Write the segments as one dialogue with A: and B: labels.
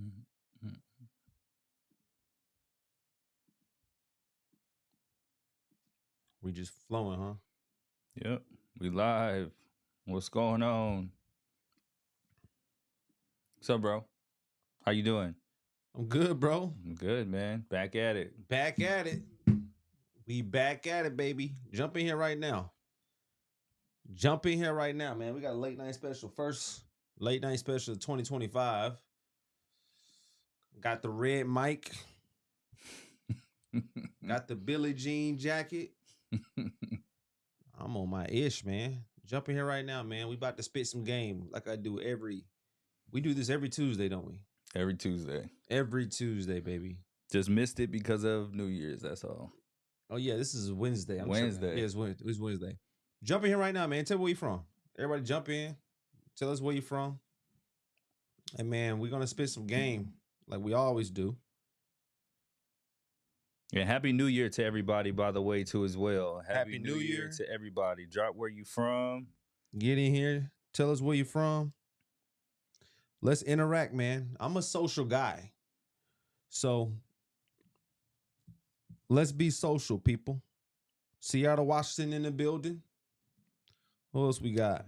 A: Mhm.
B: We just flowing, huh?
A: Yep. We live. What's going on? What's up, bro? How you doing?
B: I'm good, bro.
A: I'm good, man. Back at it.
B: Back at it. We back at it, baby. Jump in here right now. Jump in here right now, man. We got a late night special. First late night special of 2025. Got the red mic. Got the Billie Jean jacket. I'm on my ish, man. Jump in here right now, man. We about to spit some game like I do we do this every Tuesday, don't we?
A: Every Tuesday.
B: Every Tuesday, baby.
A: Just missed it because of New Year's. That's all.
B: Oh yeah, this is Wednesday. I'm tripping.
A: Wednesday.
B: Yeah, it's Wednesday. Jump in here right now, man. Tell me where you from. Everybody jump in. Tell us where you from. And man, we're gonna spit some game like we always do.
A: And Happy New Year to everybody, by the way, too, as well.
B: Happy New Year.
A: to everybody. Drop where you from.
B: Get in here. Tell us where you from. Let's interact, man. I'm a social guy. So let's be social, people. Seattle, Washington in the building. Who else we got?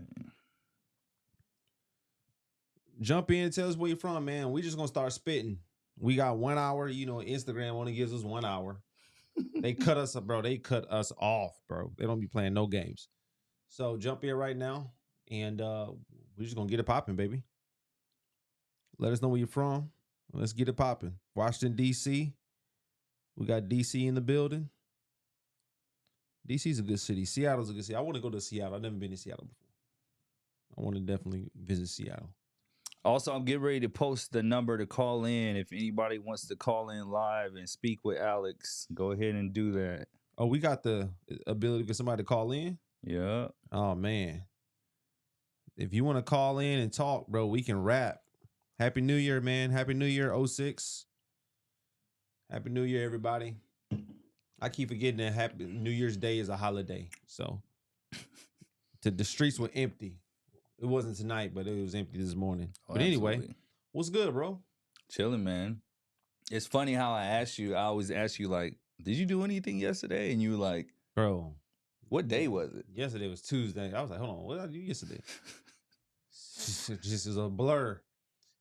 B: Jump in, tell us where you're from, man. We just gonna start spitting. We got 1 hour. You know, Instagram only gives us 1 hour. They cut us up, bro. They cut us off, bro. They don't be playing no games. So jump in right now, and we're just gonna get it popping, baby. Let us know where you're from. Let's get it popping. Washington, D.C. We got D.C. in the building. D.C.'s a good city. Seattle's a good city. I want to go to Seattle. I've never been to Seattle before. I want to definitely visit Seattle.
A: Also, I'm getting ready to post the number to call in. If anybody wants to call in live and speak with Alex, go ahead and do that.
B: Oh, we got the ability for somebody to call in?
A: Yeah.
B: Oh, man. If you want to call in and talk, bro, we can rap. Happy New Year, man. Happy New Year, '06. Happy New Year, everybody. I keep forgetting that Happy New Year's Day is a holiday. So the streets were empty. It wasn't tonight, but it was empty this morning.
A: Oh,
B: but anyway,
A: absolutely.
B: what's good, bro?
A: Chilling, man. It's funny how I always ask you, like, did you do anything yesterday? And you were like,
B: Bro,
A: what day was it?
B: yesterday was Tuesday. I was like, hold on, what did I do yesterday? Just is a blur.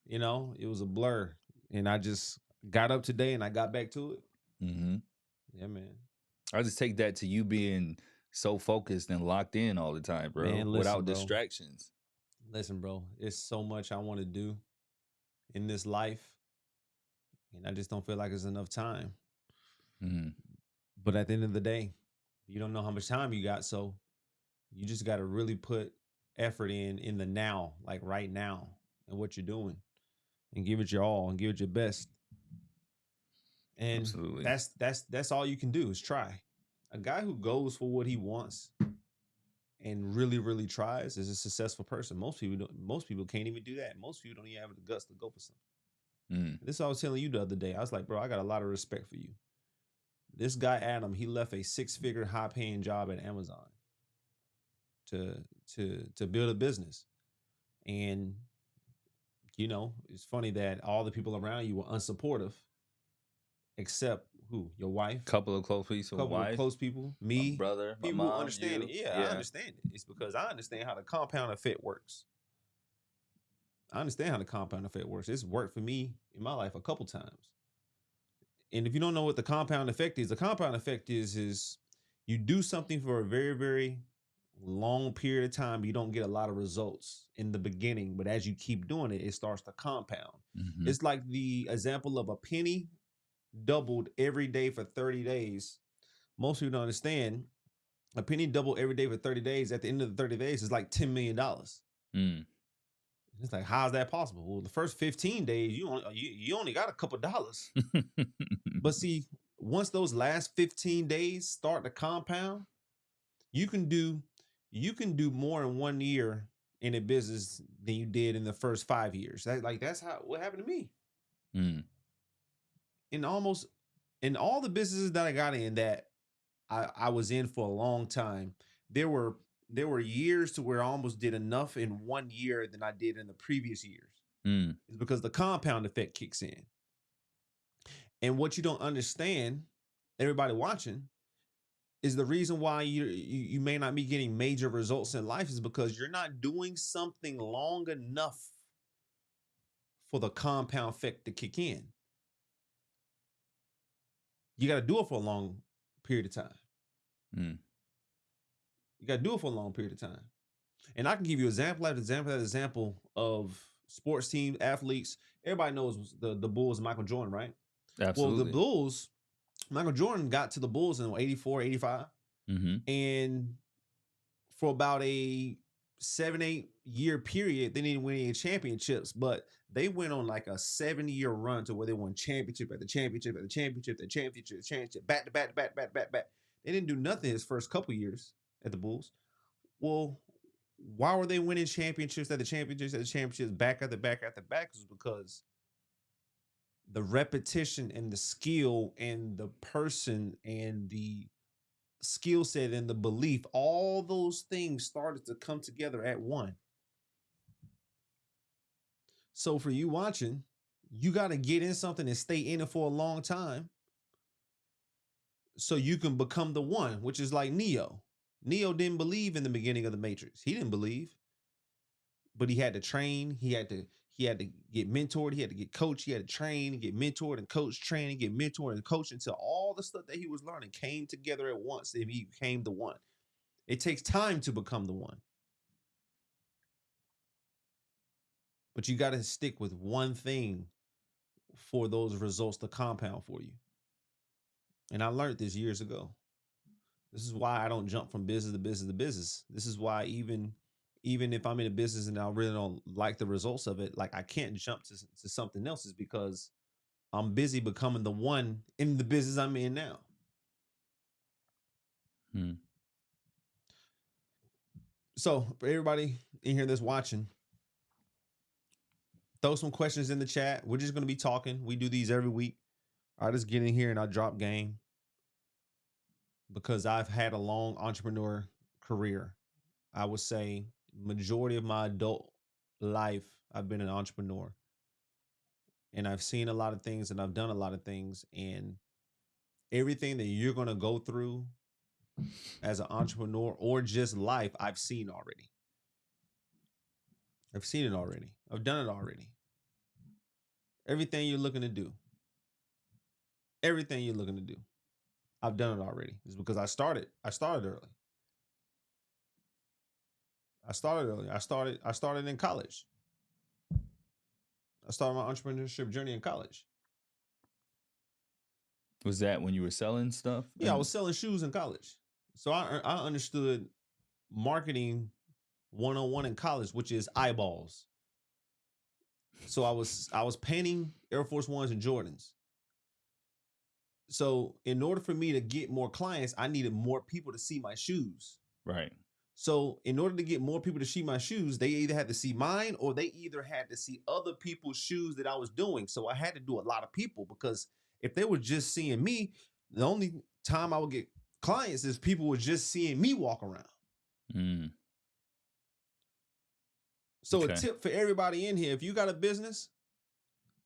B: You know, it was a blur. And I just got up today and I got back to it.
A: Mm-hmm.
B: Yeah, man.
A: I just take that to you being so focused and locked in all the time, bro,
B: Man, listen,
A: without
B: bro.
A: distractions.
B: Listen, bro, it's so much I want to do in this life. And I just don't feel like there's enough time.
A: Mm-hmm.
B: But at the end of the day, you don't know how much time you got. So you just got to really put effort in the now, like right now, and what you're doing, and give it your all and give it your best. And
A: Absolutely.
B: that's all you can do is try. A guy who goes for what he wants and really, really tries is a successful person. Most people can't even do that. Most people don't even have the guts to go for something. This is what I was telling you the other day. I was like, bro, I got a lot of respect for you. This guy, Adam, he left a 6-figure high-paying job at Amazon to build a business. And, you know, it's funny that all the people around you were unsupportive, except who? Your wife?
A: Couple of close people,
B: Couple of
A: wife,
B: close people,
A: my
B: me,
A: brother, my
B: people who
A: mom,
B: understand
A: you.
B: it. Yeah, I understand it. It's because I understand how the compound effect works. I understand how the compound effect works. It's worked for me in my life a couple times. And if you don't know what the compound effect is, the compound effect is you do something for a very, very long period of time, you don't get a lot of results in the beginning, but as you keep doing it, it starts to compound.
A: Mm-hmm.
B: It's like the example of a penny doubled every day for 30 days. Most people don't understand a penny doubled every day for 30 days. At the end of the 30 days, it's like $10 million. It's like, how's that possible? Well, the first 15 days, you only got a couple dollars. But see, once those last 15 days start to compound, you can do more in 1 year in a business than you did in the first 5 years. That's what happened to me. In all the businesses that I got in that I was in for a long time, there were years to where I almost did enough in 1 year than I did in the previous years.
A: Mm.
B: It's because the compound effect kicks in. And what you don't understand, everybody watching, is the reason why you may not be getting major results in life is because you're not doing something long enough for the compound effect to kick in. You got to do it for a long period of time.
A: Mm.
B: You got to do it for a long period of time. And I can give you example after example after example of sports teams, athletes. Everybody knows the Bulls and Michael Jordan, right? Well, the
A: Absolutely.
B: Bulls, Michael Jordan got to the Bulls in 84, 85.
A: Mm-hmm.
B: And for about a 7-8 year period, they didn't win any championships, but they went on like a 7-year run to where they won championship at the championship at the championship, the championship, championship, back to back to back to back to back, back. They didn't do nothing his first couple years at the Bulls. Well, why were they winning championships at the championships at the championships back after back after back? Is because the repetition and the skill and the person and the skill set and the belief, all those things started to come together at one. So for you watching, you got to get in something and stay in it for a long time so you can become the one, which is like Neo. Neo didn't believe in the beginning of the Matrix. He didn't believe, but he had to train. He had to get mentored. He had to get coached. He had to train, get mentored and coach, train and get mentored and coached until all the stuff that he was learning came together at once and he became the one. It takes time to become the one. But you got to stick with one thing for those results to compound for you. And I learned this years ago. This is why I don't jump from business to business to business. This is why even if I'm in a business and I really don't like the results of it, like I can't jump to something else is because I'm busy becoming the one in the business I'm in now.
A: Mm.
B: So for everybody in here that's watching, throw some questions in the chat. We're just going to be talking. We do these every week. I just get in here and I drop game because I've had a long entrepreneur career. I would say majority of my adult life, I've been an entrepreneur. And I've seen a lot of things and I've done a lot of things. And everything that you're going to go through as an entrepreneur or just life, I've seen already. I've seen it already. I've done it already. Everything you're looking to do. Everything you're looking to do. I've done it already. It's because I started early. I started in college. I started my entrepreneurship journey in college.
A: Was that when you were selling stuff?
B: Yeah, I was selling shoes in college. So I understood marketing 101 in college, which is eyeballs. So I was painting Air Force Ones and Jordans. So in order for me to get more clients, I needed more people to see my shoes.
A: Right.
B: So in order to get more people to see my shoes, they either had to see mine or they either had to see other people's shoes that I was doing. So I had to do a lot of people because if they were just seeing me, the only time I would get clients is people were just seeing me walk around.
A: Mm.
B: So
A: Okay.
B: a tip for everybody in here, if you got a business,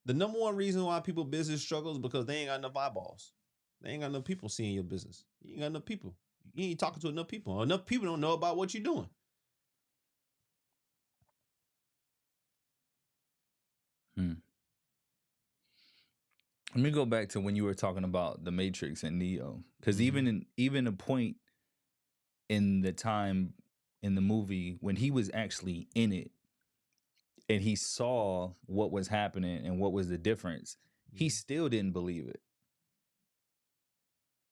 B: the number one reason why people business struggles is because they ain't got enough eyeballs. They ain't got enough people seeing your business. You ain't got enough people. You ain't talking to enough people. Enough people don't know about what you're doing.
A: Hmm. Let me go back to when you were talking about the Matrix and Neo, because even a point in the time in the movie when he was actually in it and he saw what was happening and what was the difference, he still didn't believe it.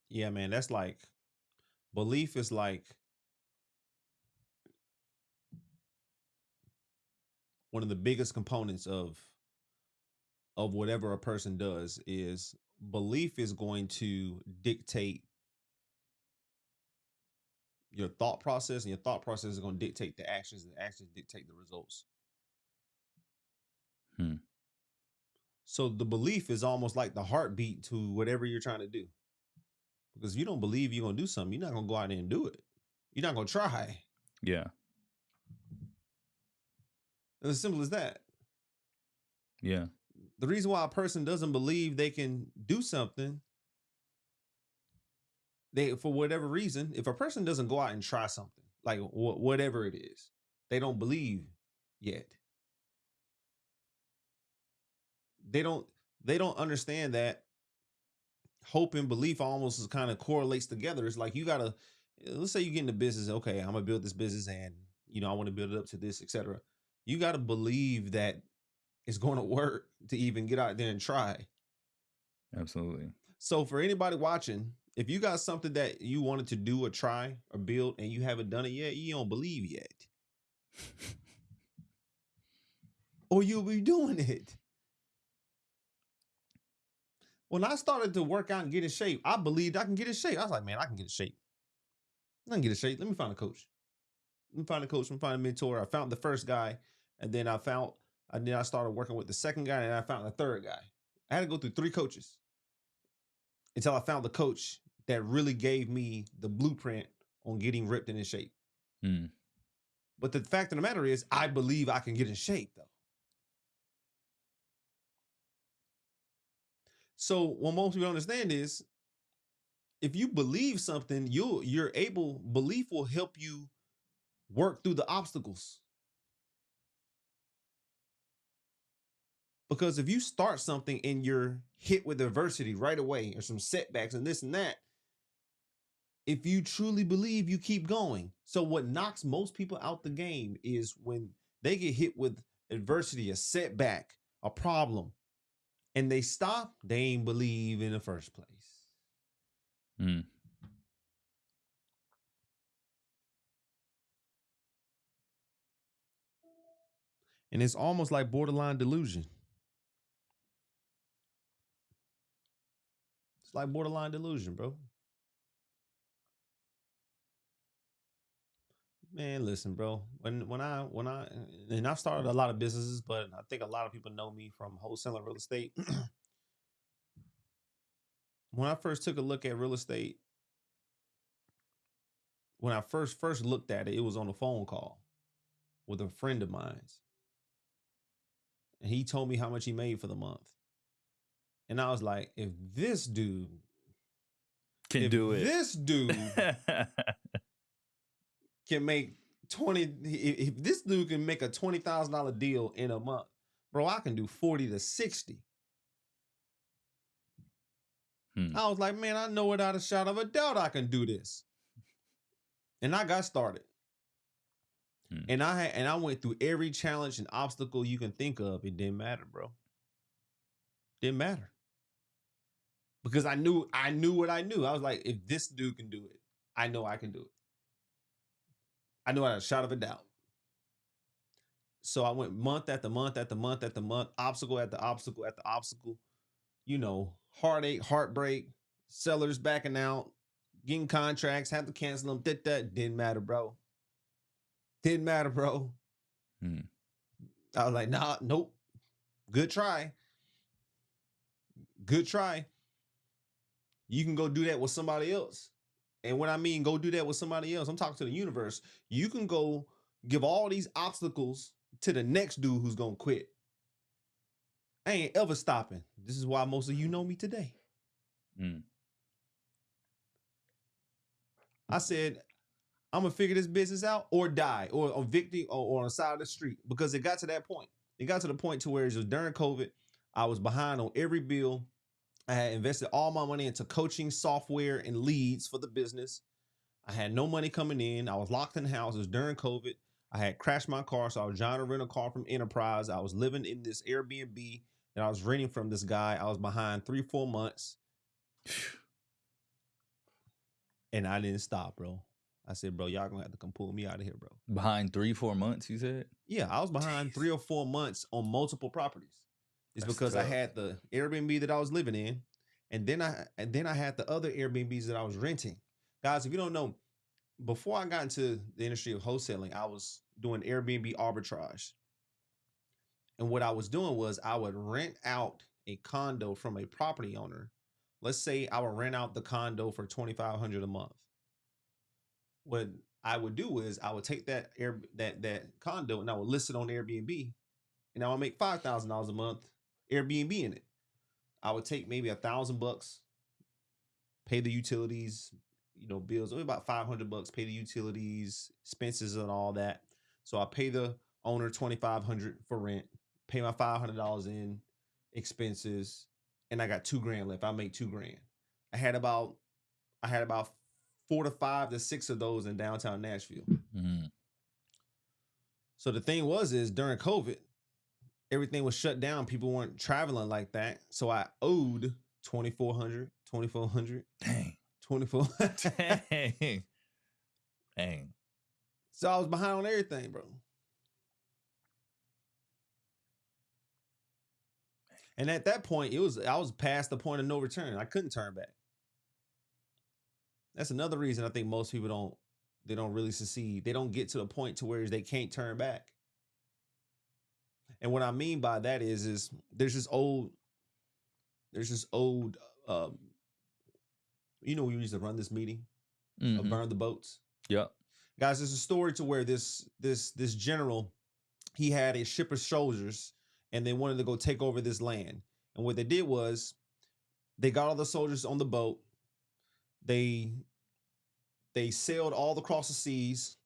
B: Yeah, man, that's like belief is like one of the biggest components of whatever a person does is belief is going to dictate your thought process and your thought process is going to dictate the actions and the actions dictate the results.
A: Hmm.
B: So the belief is almost like the heartbeat to whatever you're trying to do. Because if you don't believe you're going to do something, you're not going to go out there and do it. You're not going to try.
A: Yeah.
B: It's as simple as that.
A: Yeah.
B: The reason why a person doesn't believe they can do something, for whatever reason, if a person doesn't go out and try something, like whatever it is, they don't believe yet. They don't they don't understand that hope and belief almost kind of correlates together. It's like you gotta, let's say you get into business, okay, I'm gonna build this business and I want to build it up to this, etc. You gotta believe that it's gonna work to even get out there and try.
A: Absolutely.
B: So for anybody watching, if you got something that you wanted to do or try or build and you haven't done it yet, you don't believe yet. Or you'll be doing it. When I started to work out and get in shape, I believed I can get in shape. I was like, man, I can get in shape. I can get in shape. Let me find a coach. Let me find a coach. Let me find a mentor. I found the first guy, and then I started working with the second guy, and I found the third guy. I had to go through 3 coaches until I found the coach that really gave me the blueprint on getting ripped and in shape.
A: Mm.
B: But the fact of the matter is, I believe I can get in shape, though. So what most people understand is, if you believe something, belief will help you work through the obstacles. Because if you start something and you're hit with adversity right away or some setbacks and this and that, if you truly believe, you keep going. So what knocks most people out the game is when they get hit with adversity, a setback, a problem, and they stop, they ain't believe in the first place.
A: Mm.
B: And it's almost like borderline delusion. It's like borderline delusion, bro. Man, listen, bro. When I and I've started a lot of businesses, but I think a lot of people know me from wholesaling real estate. When I first took a look at real estate, when I first looked at it, it was on a phone call with a friend of mine's. And he told me how much he made for the month. And I was like, if this dude
A: Can do it.
B: This dude can make 20, if this dude can make a $20,000 deal in a month, bro, I can do 40 to 60. I was like, man, I know without a shadow of a doubt I can do this. And I got started. And I went through every challenge and obstacle you can think of. It didn't matter, bro. Didn't matter. Because I knew what I knew. I was like, if this dude can do it, I know I can do it. I knew without a shadow of a doubt. So I went month after month after month after month, obstacle after obstacle after obstacle. Heartache, heartbreak, sellers backing out, getting contracts, had to cancel them. That didn't matter, bro. Didn't matter, bro. I was like, nah, nope. Good try. Good try. You can go do that with somebody else. And when I mean go do that with somebody else, I'm talking to the universe. You can go give all these obstacles to the next dude who's going to quit. I ain't ever stopping. This is why most of you know me today. I said, I'm going to figure this business out or die or victim or on the side of the street, because it got to that point. It got to the point to where it was during COVID. I was behind on every bill. I had invested all my money into coaching software and leads for the business. I had no money coming in. I was locked in the house. It was during COVID. I had crashed my car, so I was trying to rent a car from Enterprise. I was living in this Airbnb that I was renting from this guy. I was behind 3-4 months. And I didn't stop, bro. I said, bro, y'all gonna have to come pull me out of here, bro.
A: Behind 3-4 months, you said?
B: Yeah, I was behind 3 or 4 months on multiple properties. It's That's because tough. I had the Airbnb that I was living in, and then I had the other Airbnbs that I was renting. Guys, if you don't know, before I got into the industry of wholesaling, I was doing Airbnb arbitrage. And what I was doing was I would rent out a condo from a property owner. Let's say I would rent out the condo for $2,500 a month. What I would do is I would take that condo and I would list it on Airbnb, and I would make $5,000 a month Airbnb in it. I would take maybe $1,000, pay the utilities, bills, only about $500, pay the utilities, expenses, and all that. So I pay the owner $2,500 for rent, pay my $500 in expenses, and I got $2,000 left. I make $2,000. I had about 4 to 5 to 6 of those in downtown Nashville.
A: Mm-hmm.
B: So the thing is during COVID, everything was shut down. People weren't traveling like that. So I owed $2,400,
A: Dang.
B: $2,400.
A: Dang.
B: So I was behind on everything, bro. And at that point, I was past the point of no return. I couldn't turn back. That's another reason I think most people don't really succeed. They don't get to the point to where they can't turn back. And what I mean by that is there's this old we used to run this meeting of burn the boats.
A: Yep.
B: Guys, there's a story to where this general, he had a ship of soldiers and they wanted to go take over this land. And what they did was they got all the soldiers on the boat. They sailed all across the seas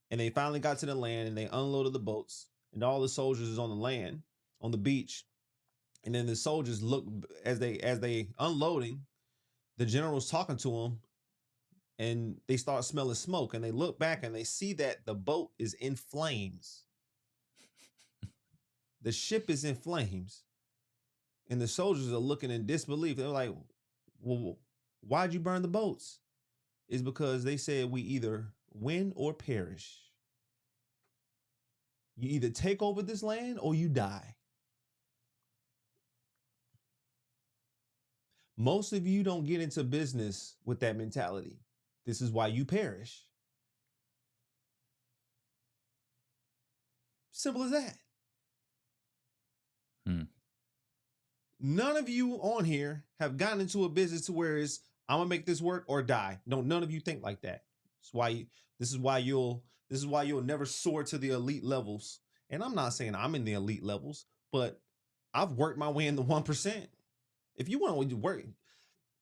B: and they finally got to the land and they unloaded the boats and all the soldiers is on the land, on the beach. And then the soldiers look as they unloading, the general's talking to them and they start smelling smoke and they look back and they see that the boat is in flames. The ship is in flames. And the soldiers are looking in disbelief. They're like, well, why'd you burn the boats? It's because they said we either win or perish. You either take over this land or you die. Most of you don't get into business with that mentality. This is why you perish. Simple as that. None of you on here have gotten into a business to where it's, I'm gonna make this work or die. No, none of you think like that. This is why you'll never soar to the elite levels. And I'm not saying I'm in the elite levels, but I've worked my way in the 1%. If you want to work,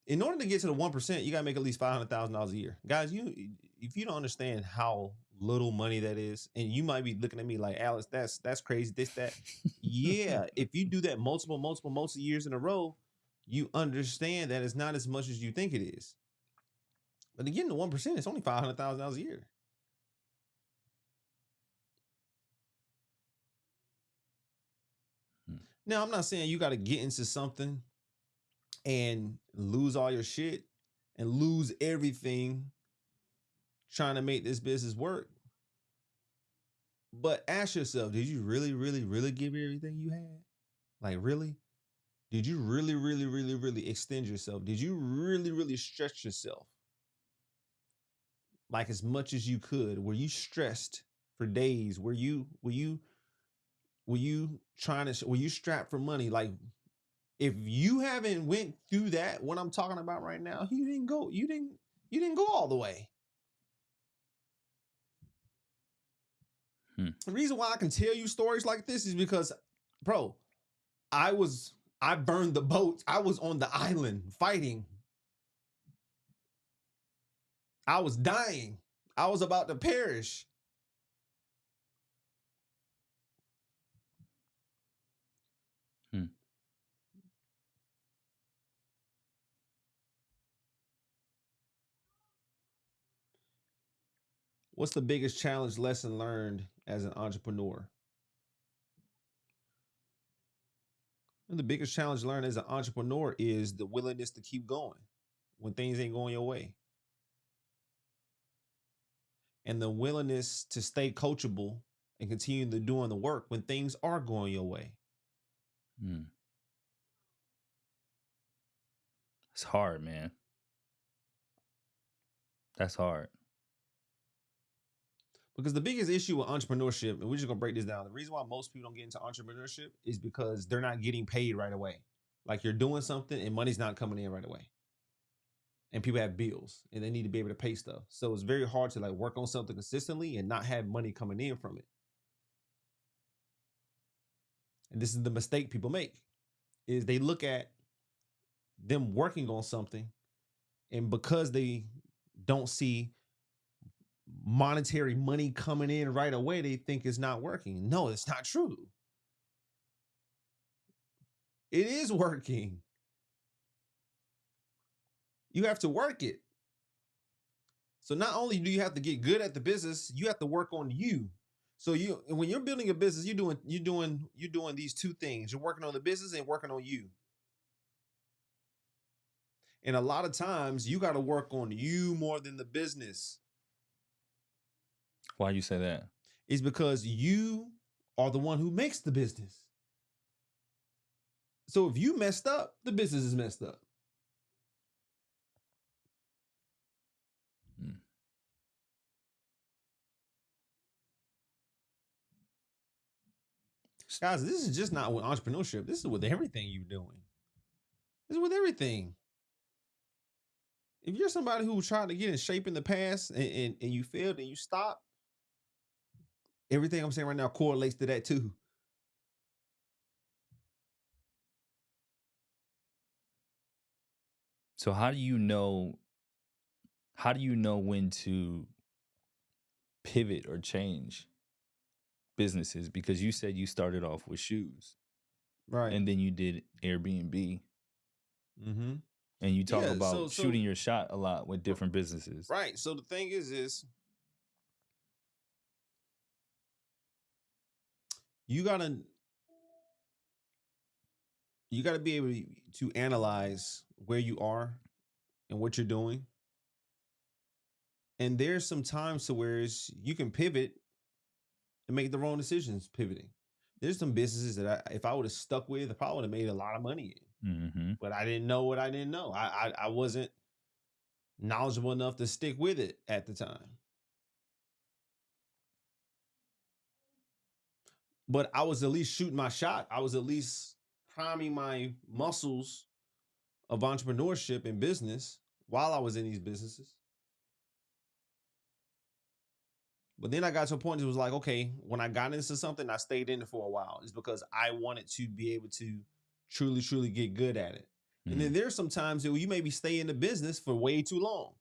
B: in order to get to the 1%, you gotta make at least $500,000 a year. Guys, if you don't understand how little money that is, and you might be looking at me like, Alex, that's crazy, this, that. Yeah, if you do that multiple years in a row, you understand that it's not as much as you think it is. But again, the 1%, it's only $500,000 a year. Now, I'm not saying you got to get into something and lose all your shit and lose everything trying to make this business work. But ask yourself, did you really, really, really give everything you had? Like, really? Did you really, really, really, really extend yourself? Did you really, really stretch yourself? Like as much as you could? Were you stressed for days? Were you strapped for money? Like, if you haven't went through that, what I'm talking about right now, you didn't go all the way. The reason why I can tell you stories like this is because, bro, I burned the boat. I was on the island fighting. I was dying. I was about to perish. What's the biggest challenge lesson learned as an entrepreneur? And the biggest challenge learned as an entrepreneur is the willingness to keep going when things ain't going your way. And the willingness to stay coachable and continue to doing the work when things are going your way.
A: It's hard, man. That's hard.
B: Because the biggest issue with entrepreneurship, and we're just going to break this down. The reason why most people don't get into entrepreneurship is because they're not getting paid right away. Like you're doing something and money's not coming in right away. And people have bills and they need to be able to pay stuff. So it's very hard to like work on something consistently and not have money coming in from it. And this is the mistake people make. is they look at them working on something, and because they don't see monetary money coming in right away, they think it's not working. No, it's not true. It is working. You have to work it. So not only do you have to get good at the business, you have to work on you. So when you're building a business, you're doing these two things. You're working on the business and working on you. And a lot of times you got to work on you more than the business.
A: Why you say that?
B: It's because you are the one who makes the business. So if you messed up, the business is messed up. Guys, this is just not with entrepreneurship. This is with everything you're doing. This is with everything. If you're somebody who tried to get in shape in the past and you failed and you stopped, everything I'm saying right now correlates to that too.
A: So how do you know when to pivot or change businesses? Because you said you started off with shoes.
B: Right.
A: And then you did Airbnb.
B: Mm-hmm.
A: And you talk about shooting your shot a lot with different businesses.
B: Right. So the thing is you gotta be able to analyze where you are and what you're doing. And there's some times to where you can pivot and make the wrong decisions pivoting. There's some businesses that if I would have stuck with, I probably would have made a lot of money in.
A: Mm-hmm.
B: But I didn't know what I didn't know. I wasn't knowledgeable enough to stick with it at the time. But I was at least shooting my shot. I was at least priming my muscles of entrepreneurship and business while I was in these businesses. But then I got to a point, it was like, okay, when I got into something, I stayed in it for a while. It's because I wanted to be able to truly, truly get good at it. Mm-hmm. And then there's some times that you maybe stay in the business for way too long.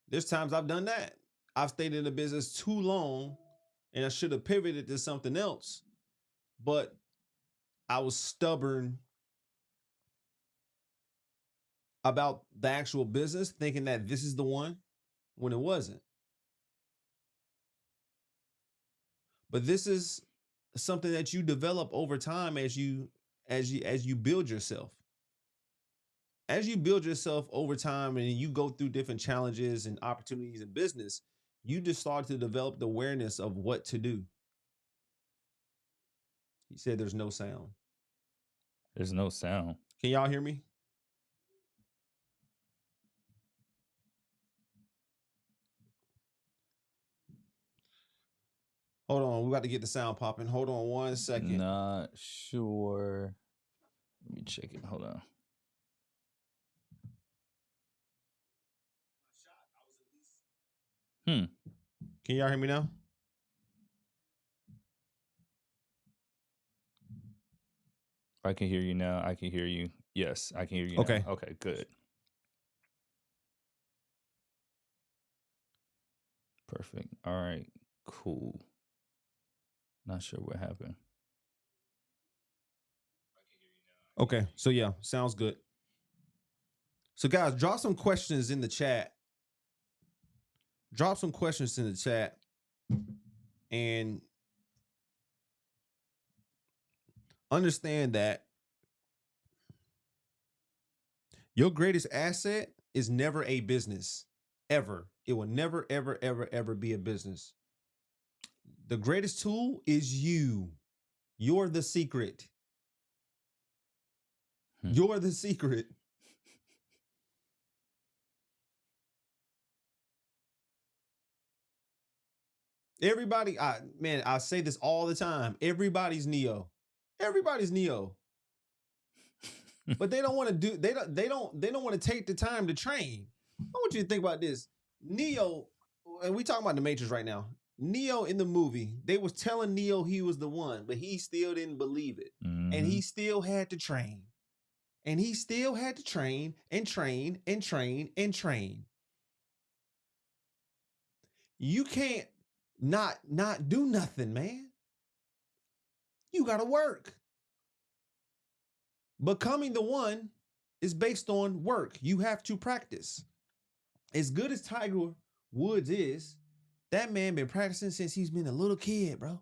B: There's times I've done that. I've stayed in the business too long and I should have pivoted to something else. But I was stubborn about the actual business, thinking that this is the one when it wasn't. But this is something that you develop over time as you build yourself. As you build yourself over time and you go through different challenges and opportunities in business, you just start to develop the awareness of what to do. He said there's no sound.
A: There's no sound.
B: Can y'all hear me? Hold on, we got to get the sound popping. Hold on 1 second.
A: Not sure. Let me check it. Hold on.
B: Can y'all hear me now?
A: I can hear you now. I can hear you. Yes, I can hear you now.
B: Okay.
A: Okay, good. Perfect. All right, cool. Not sure what happened.
B: Okay, so yeah, sounds good. So guys, drop some questions in the chat. Drop some questions in the chat. And understand that your greatest asset is never a business. Ever. It will never, ever, ever, ever be a business. The greatest tool is you. You're the secret. You're the secret. Everybody, I say this all the time. Everybody's Neo. Everybody's Neo. But they don't want to do, they don't want to take the time to train. I want you to think about this. Neo, and we talking about the Matrix right now. Neo in the movie, they was telling Neo he was the one, but he still didn't believe it. And he still had to train. And he still had to train and train and train and train. You can't not do nothing, man. You got to work. Becoming the one is based on work. You have to practice. As good as Tiger Woods is, that man been practicing since he's been a little kid, bro.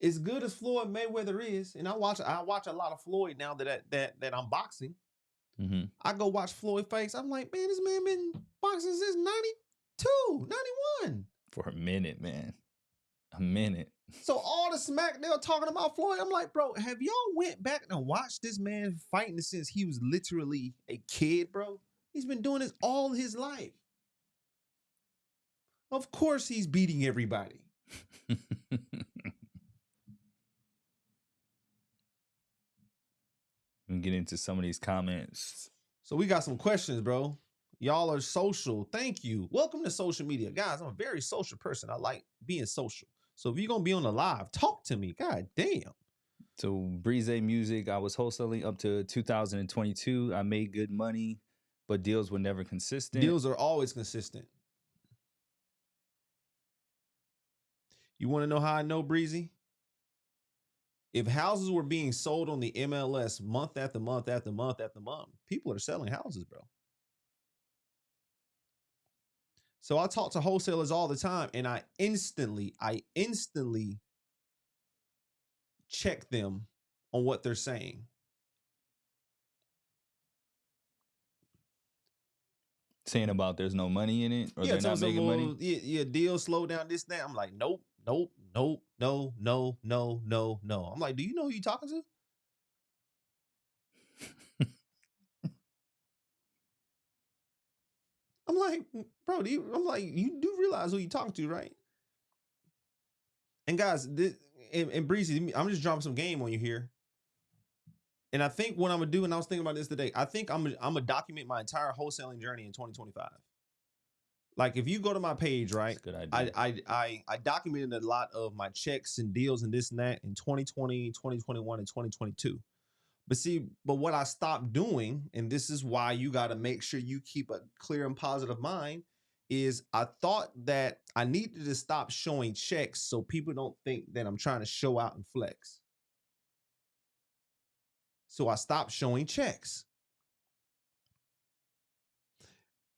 B: As good as Floyd Mayweather is, and I watch a lot of Floyd now that I'm boxing. I go watch Floyd fights. I'm like, man, this man been boxing since 92, 91.
A: For a minute, man. A minute.
B: So all the smack they're talking about Floyd, I'm like, bro, have y'all went back and watched this man fighting since he was literally a kid, bro? He's been doing this all his life. Of course he's beating everybody.
A: And get into some of these comments.
B: So we got some questions, bro. Y'all are social. Thank you. Welcome to social media. Guys, I'm a very social person. I like being social. So if you're going to be on the live, talk to me. God damn.
A: So Breeze Music, I was wholesaling up to 2022. I made good money, but deals were never consistent.
B: Deals are always consistent. You want to know how I know, Breezy? If houses were being sold on the MLS month after month after month after month, people are selling houses, bro. So I talk to wholesalers all the time, and I instantly check them on what they're saying.
A: Saying about there's no money in it, or they're not making money.
B: Yeah, deal slow down, this, that. I'm like, nope. No. I'm like, do you know who you talking to? I'm like, bro, you do realize who you talking to, right? And guys, and Breezy, I'm just dropping some game on you here. And I think what I'm gonna do, and I was thinking about this today, I think I'm gonna document my entire wholesaling journey in 2025. Like if you go to my page, right?
A: That's a good idea.
B: I documented a lot of my checks and deals and this and that in 2020, 2021, and 2022. But what I stopped doing, and this is why you got to make sure you keep a clear and positive mind, is I thought that I needed to stop showing checks so people don't think that I'm trying to show out and flex. So I stopped showing checks.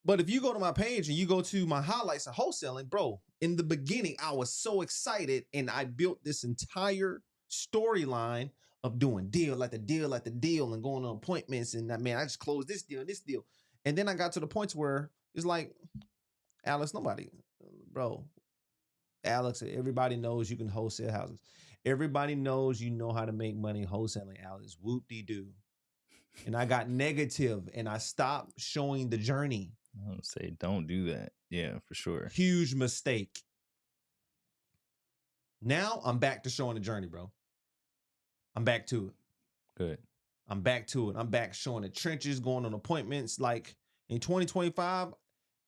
B: But if you go to my page and you go to my highlights of wholesaling, bro, in the beginning, I was so excited and I built this entire storyline of doing deal after deal after deal and going on appointments. And man, I just closed this deal. And then I got to the point where it's like, Alex, bro, Alex, everybody knows you can wholesale houses. Everybody knows you know how to make money wholesaling, Alex. Whoop-de-doo. And I got negative and I stopped showing the journey.
A: I don't say don't do that. Yeah, for sure.
B: Huge mistake. Now I'm back to showing the journey, bro. I'm back to it.
A: Good.
B: I'm back to it. I'm back showing the trenches, going on appointments. Like in 2025,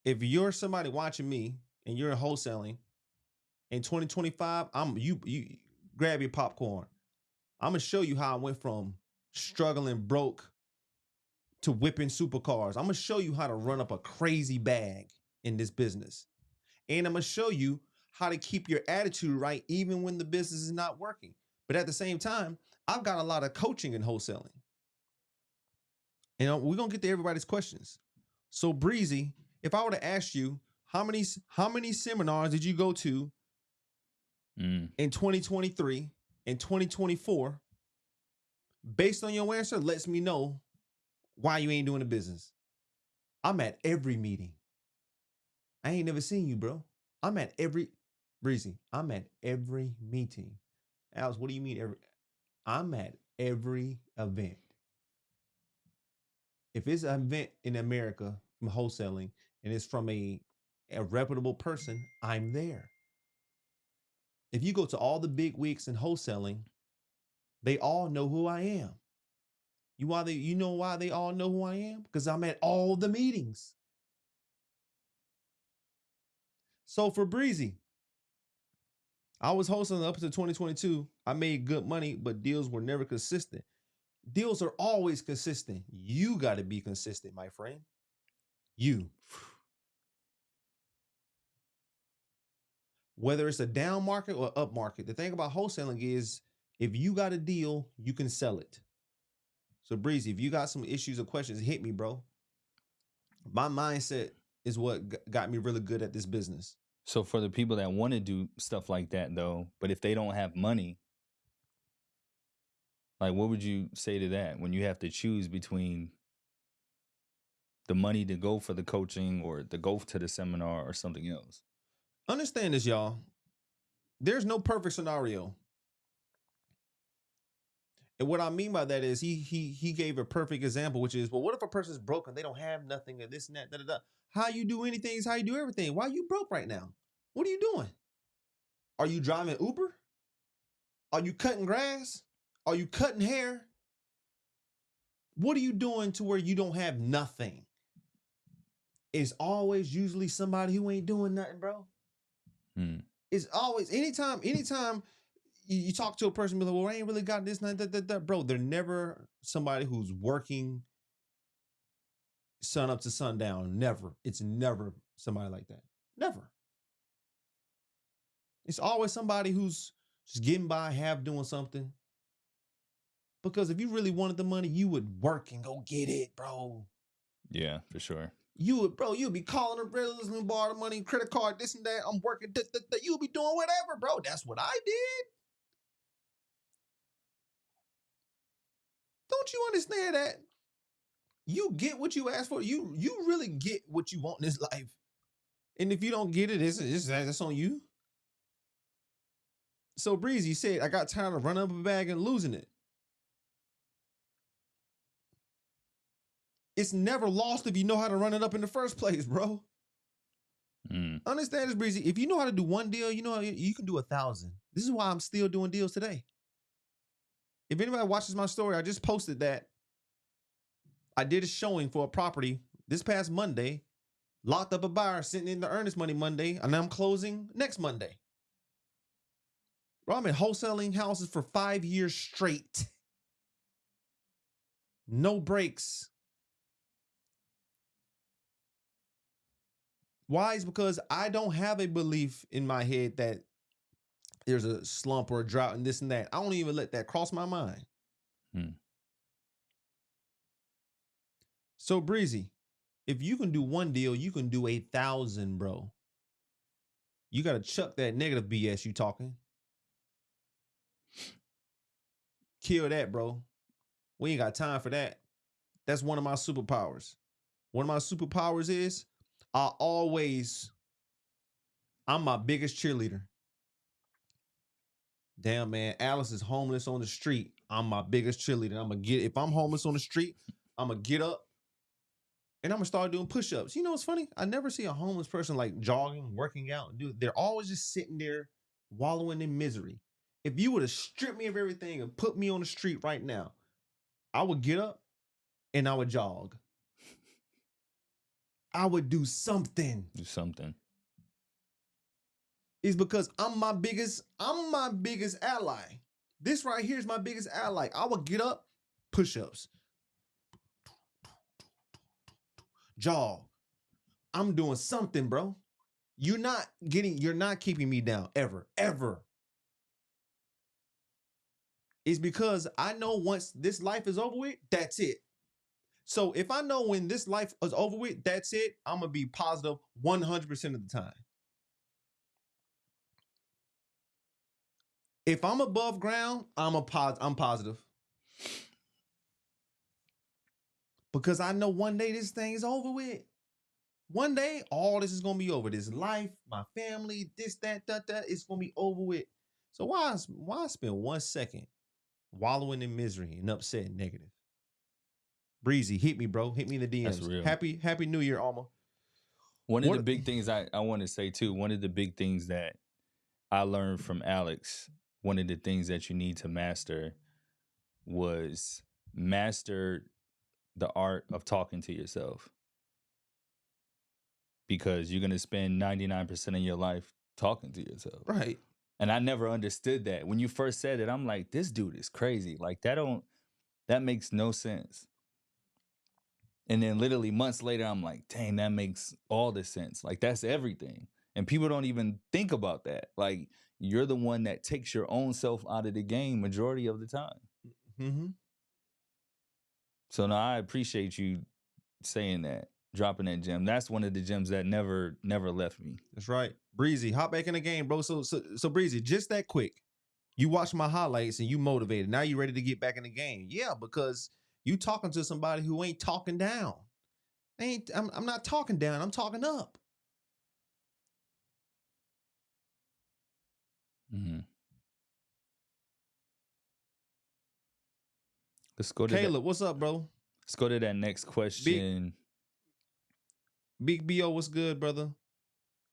B: if you're somebody watching me and you're in wholesaling, in 2025, you grab your popcorn. I'm gonna show you how I went from struggling broke to whipping supercars. I'm gonna show you how to run up a crazy bag in this business. And I'm gonna show you how to keep your attitude right even when the business is not working. But at the same time, I've got a lot of coaching in wholesaling. And we're gonna get to everybody's questions. So Breezy, if I were to ask you how many seminars did you go to in 2023 and 2024, based on your answer, lets me know why you ain't doing the business. I'm at every meeting. I ain't never seen you, bro. I'm at every meeting. Alex, what do you mean I'm at every event. If it's an event in America from wholesaling and it's from a reputable person, I'm there. If you go to all the big wigs in wholesaling, they all know who I am. You know why they all know who I am? Because I'm at all the meetings. So for Breezy, I was hosting up to 2022. I made good money, but deals were never consistent. Deals are always consistent. You got to be consistent, my friend. You. Whether it's a down market or up market, the thing about wholesaling is if you got a deal, you can sell it. So Breezy, if you got some issues or questions, hit me, bro. My mindset is what got me really good at this business.
A: So for the people that want to do stuff like that though, but if they don't have money, like what would you say to that when you have to choose between the money to go for the coaching or to go to the seminar or something else?
B: Understand this, y'all. There's no perfect scenario. And what I mean by that is he gave a perfect example, which is, well, what if a person's broke and they don't have nothing and this and that, da, da, da. How you do anything is how you do everything. Why are you broke right now? What are you doing? Are you driving Uber? Are you cutting grass? Are you cutting hair? What are you doing to where you don't have nothing? It's always usually somebody who ain't doing nothing, bro. It's always anytime you talk to a person, be like, well, I ain't really got this, that, bro. They're never somebody who's working sun up to sundown. Never. It's never somebody like that. Never. It's always somebody who's just getting by, half doing something. Because if you really wanted the money, you would work and go get it, bro.
A: Yeah, for sure.
B: You'd be calling the brothers and borrow the money, credit card, this and that. I'm working. You would be doing whatever, bro. That's what I did. Don't you understand that? You get what you ask for. You really get what you want in this life. And if you don't get it, that's on you. So Breezy said, I got tired of running up a bag and losing it. It's never lost if you know how to run it up in the first place, bro. Understand this, Breezy. If you know how to do one deal, you know you can do 1,000. This is why I'm still doing deals today. If anybody watches my story, I just posted that I did a showing for a property this past Monday, locked up a buyer sitting in the earnest money Monday, and I'm closing next Monday. Bro, I've been wholesaling houses for 5 years straight. No breaks. Why? Is because I don't have a belief in my head that there's a slump or a drought and this and that. I don't even let that cross my mind. So Breezy, if you can do one deal, you can do 1,000, bro. You got to chuck that negative BS you talking. Kill that, bro. We ain't got time for that. That's one of my superpowers. One of my superpowers is I'm my biggest cheerleader. Damn, man, Alice is homeless on the street. I'm my biggest cheerleader. If I'm homeless on the street, I'm gonna get up and I'm gonna start doing push-ups. You know what's funny? I never see a homeless person like jogging, working out. Dude, they're always just sitting there wallowing in misery. If you would have stripped me of everything and put me on the street right now, I would get up and I would jog. I would do something. Is because I'm my biggest ally. This right here is my biggest ally. I would get up, push-ups, jog. I'm doing something, bro. You're not keeping me down ever. It's because I know once this life is over with, that's it. So if I know when this life is over with, that's it, I'm gonna be positive 100% of the time. If I'm above ground, I'm positive. Because I know one day this thing is over with. One day, all this is gonna be over. This life, my family, this, that, it's gonna be over with. So why spend 1 second wallowing in misery and upset and negative? Breezy, hit me, bro. Hit me in the DMs. That's real. Happy New Year, Alma.
A: One of the big things I want to say too, one of the big things that I learned from Alex, one of the things that you need to master was master the art of talking to yourself. because you're gonna spend 99% of your life talking to yourself.
B: Right.
A: And I never understood that. When you first said it, I'm like, this dude is crazy. Like that makes no sense. And then literally months later, I'm like, dang, that makes all the sense. Like that's everything. And people don't even think about that. Like you're the one that takes your own self out of the game majority of the time.
B: Mm-hmm.
A: So now I appreciate you saying that, dropping that gem. That's one of the gems that never left me.
B: That's right. Breezy, hop back in the game, bro. So Breezy, just that quick. You watch my highlights and you motivated. Now you ready to get back in the game. Yeah, because you talking to somebody who ain't talking down. I'm not talking down. I'm talking up.
A: Mm-hmm. Let's go to
B: Caleb, what's up, bro?
A: Let's go to that next question.
B: Big BO, what's good, brother?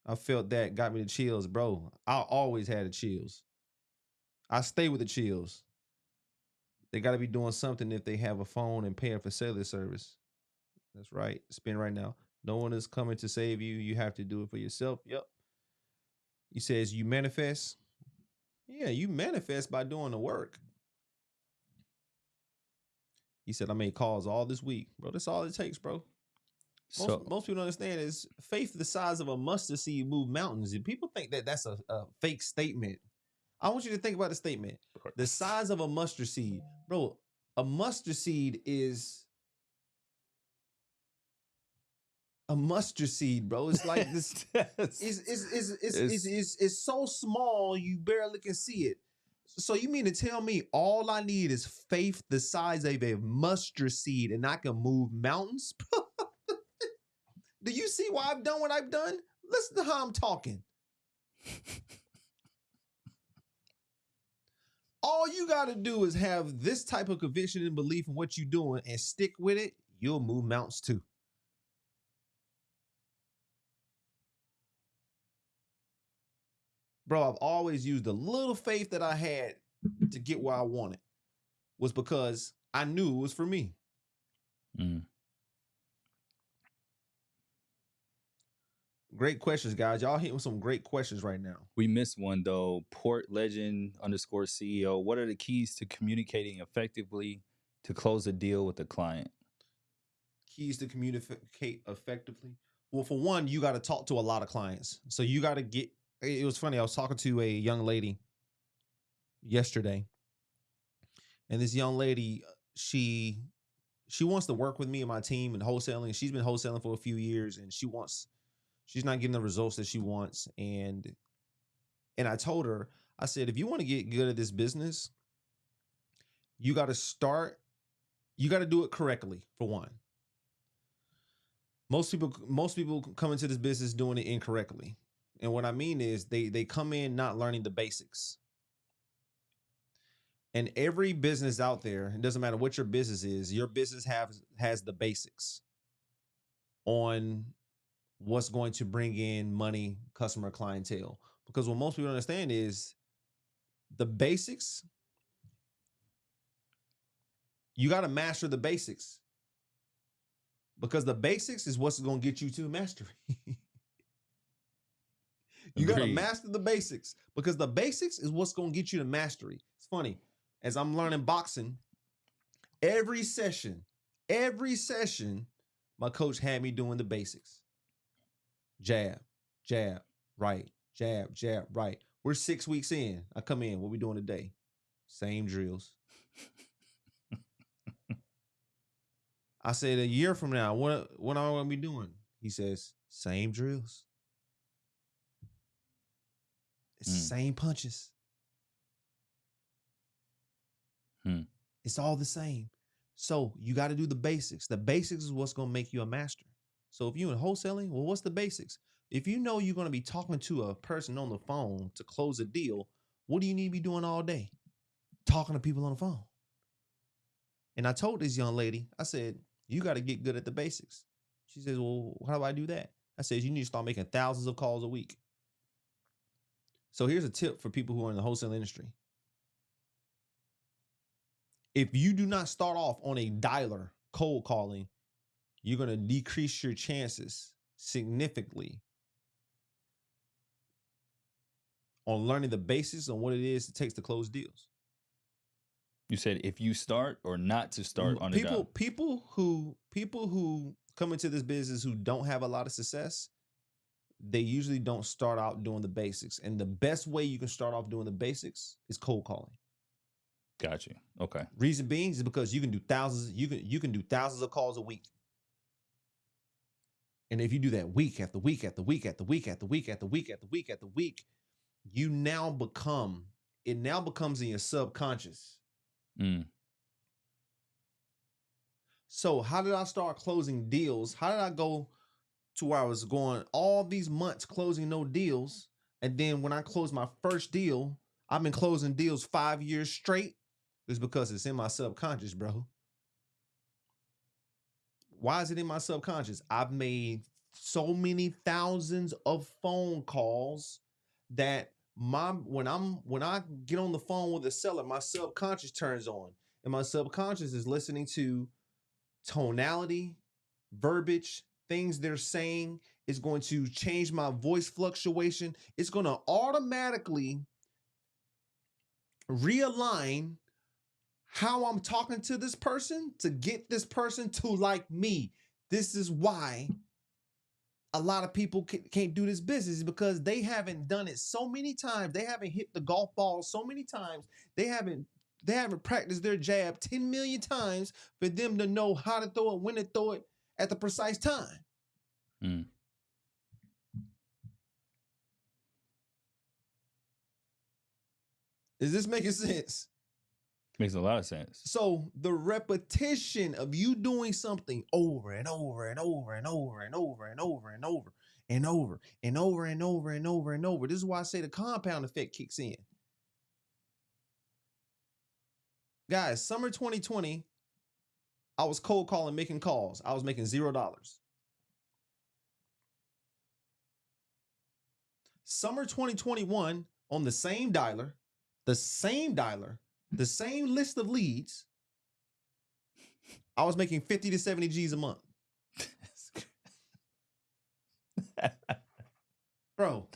B: I felt that got me the chills, bro. I always had the chills. I stay with the chills. They got to be doing something if they have a phone and paying for cellular service. That's right. Spin right now. No one is coming to save you. You have to do it for yourself. Yep. He says you manifest. Yeah, you manifest by doing the work. He said I made calls all this week, bro. That's all it takes, bro. Most people don't understand is faith the size of a mustard seed move mountains. And people think that that's a fake statement. I want you to think about the statement. The size of a mustard seed. Bro, a mustard seed is a mustard seed, bro. It's like this. It's so small you barely can see it. So you mean to tell me all I need is faith the size of a mustard seed and I can move mountains? Do you see why I've done what I've done? Listen to how I'm talking. All you got to do is have this type of conviction and belief in what you're doing and stick with it. You'll move mountains too. Bro, I've always used the little faith that I had to get where I wanted was because I knew it was for me.
A: Mm.
B: Great questions, guys. Y'all hitting with some great questions right now.
A: We missed one though. Port Legend _ CEO. What are the keys to communicating effectively to close a deal with a client?
B: Keys to communicate effectively. Well, for one, you got to talk to a lot of clients. So you got to get. It was funny. I was talking to a young lady yesterday, and this young lady, she wants to work with me and my team in wholesaling. She's been wholesaling for a few years, and she's not getting the results that she wants. And I told her, I said, if you want to get good at this business, you got to do it correctly, for one. Most people come into this business doing it incorrectly. And what I mean is they come in not learning the basics. And every business out there, it doesn't matter what your business is, your business has the basics on what's going to bring in money, customer, clientele. Because what most people don't understand is the basics, you got to master the basics. Because the basics is what's going to get you to mastery. You got to master the basics because the basics is what's going to get you to mastery. It's funny. As I'm learning boxing, every session, my coach had me doing the basics. Jab, jab, right, jab, jab, right. We're 6 weeks in. I come in. What we doing today? Same drills. I said, a year from now, what am I going to be doing? He says, same drills. It's the same punches. It's all the same. So you got to do the basics. The basics is what's going to make you a master. So if you're in wholesaling, well, what's the basics? If you know you're going to be talking to a person on the phone to close a deal, what do you need to be doing all day? Talking to people on the phone. And I told this young lady, I said, you got to get good at the basics. She says, well, how do I do that? I said, you need to start making thousands of calls a week. So here's a tip for people who are in the wholesale industry. If you do not start off on a dialer cold calling, you're going to decrease your chances significantly on learning the basics on what it is it takes to close deals.
A: You said if you start or not to start on the
B: People
A: job.
B: people who come into this business who don't have a lot of success, they usually don't start out doing the basics. And the best way you can start off doing the basics is cold calling.
A: Got you. Okay.
B: Reason being is because you can do thousands, you can do thousands of calls a week. And if you do that week after week after week after week after week after week after week after week, it now becomes in your subconscious.
A: Mm.
B: So how did I start closing deals? How did I go to where I was going all these months closing no deals? And then when I closed my first deal, I've been closing deals 5 years straight. It's because it's in my subconscious, bro. Why is it in my subconscious? I've made so many thousands of phone calls that when I get on the phone with a seller, my subconscious turns on. And my subconscious is listening to tonality, verbiage, things they're saying. Is going to change my voice fluctuation. It's going to automatically realign how I'm talking to this person to get this person to like me. This is why a lot of people can't do this business, because they haven't done it so many times. They haven't hit the golf ball so many times. They haven't practiced their jab 10 million times for them to know how to throw it, when to throw it at the precise time.
A: Mm.
B: Is this making sense?
A: Makes a lot of sense.
B: So the repetition of you doing something over and over and over and over and over and over and over and over and over and over and over and over. This is why I say the compound effect kicks in. Guys, summer 2020, I was cold calling, making calls. I was making $0. Summer 2021, on the same dialer, the same list of leads, I was making 50 to 70 G's a month. Bro.